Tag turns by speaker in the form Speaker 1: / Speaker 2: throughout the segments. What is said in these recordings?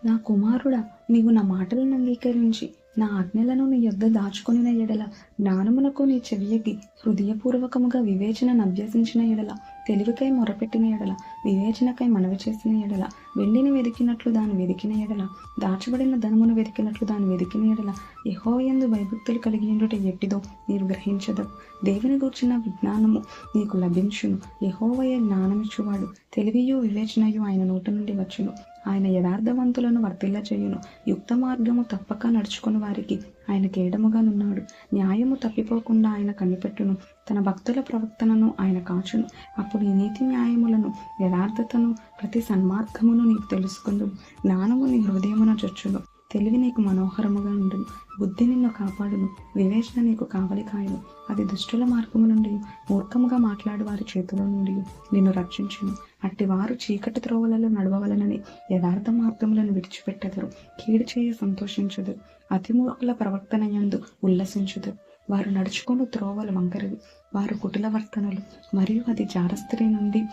Speaker 1: నా కుమారుడా, నీవు నా మాటలను అంగీకరించి నా ఆజ్ఞలను నీ యొద్ద దాచుకొనిన ఎడల, జ్ఞానమునకు నీ చెవియగి హృదయపూర్వకముగా వివేచనను అభ్యసించిన ఎడల, తెలివికై మొరపెట్టిన ఎడల, వివేచనకై మనవి చేసిన ఎడల, వెండిని వెదికినట్లు దాన్ని వెదికిన ఎడల, దాచబడిన ధనమును వెదికినట్లు దాన్ని వెదికిన ఎడల, యెహోవా యందు భయభక్తులు కలిగి ఉండుట ఎట్టిదో నీవు గ్రహించదవు. దేవుని గూర్చిన విజ్ఞానము నీకు లభించును. యెహోవాయే జ్ఞానమిచ్చువాడు. తెలివియు వివేచనయు ఆయన నోట నుండి వచ్చును. ఆయన యథార్థవంతులను వర్తిల్ల చేయును. యుక్త మార్గము తప్పక నడుచుకుని వారికి ఆయన కేడముగానున్నాడు. న్యాయము తప్పిపోకుండా ఆయన కనిపెట్టును. తన భక్తుల ప్రవర్తనను ఆయన కాచును. అప్పుడు ఈ నీతి న్యాయములను, యథార్థతను, ప్రతి సన్మార్గమును నీకు తెలుసుకుందు. జ్ఞానము నీ హృదయమున చొచ్చును. తెలివి నీకు మనోహరముగా ఉండును. బుద్ధి నిన్ను కాపాడును. వివేచన నీకు కావలి కాయను. అది దుష్టుల మార్గము నుండి, మూర్ఖముగా మాట్లాడు వారి చేతిలో నుండి నిన్ను రక్షించును. అట్టి వారు చీకటి త్రోవలలో నడవవలనని యథార్థ మార్గములను విడిచిపెట్టెదరు. కీడు చేయ సంతోషించుదురు. అతిమూర్ఖుల ప్రవర్తన యందు ఉల్లసించుదురు. వారు నడుచుకొని త్రోవలు వంకరవి. వారు కుటిల వర్తనలు, మరియు అది జారస్త్రీ నుండి,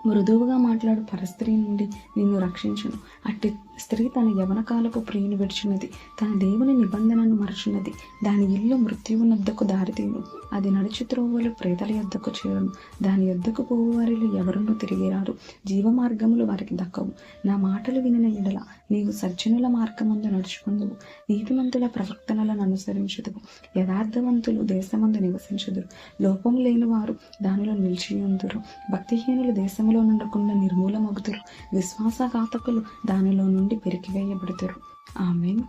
Speaker 1: మృదువుగా మాట్లాడు పరస్త్రీ నుండి నిన్ను రక్షించును. అట్టి స్త్రీ తన యవనకాలపు ప్రియుని విడిచినది, తన దేవుని నిబంధనను మరచున్నది. దాని ఇల్లు మృత్యువునొద్దకు దారితీయును. అది నడుచు త్రోవలు ప్రేతల యొద్దకు చేరును. దాని యొద్దకు పోవు వారిలో ఎవరునూ తిరిగిరారు. జీవ మార్గములు వారికి దక్కవు. నా మాటలు వినిన ఎడల నీవు సజ్జనుల మార్గమందు నడుచుకుందువు. నీతిమంతుల ప్రవర్తనలను అనుసరించుదువు. యథార్థవంతులు దేశమందు నివసించుదురు. లోపం లేని వారు దానిలో నిలిచియుందురు. భక్తిహీనులు దేశములో నుండకుండా నిర్మూలమగుదురు. విశ్వాసఘాతకులు దానిలో నుండి పెరికివేయబడుదురు. ఆమేన్.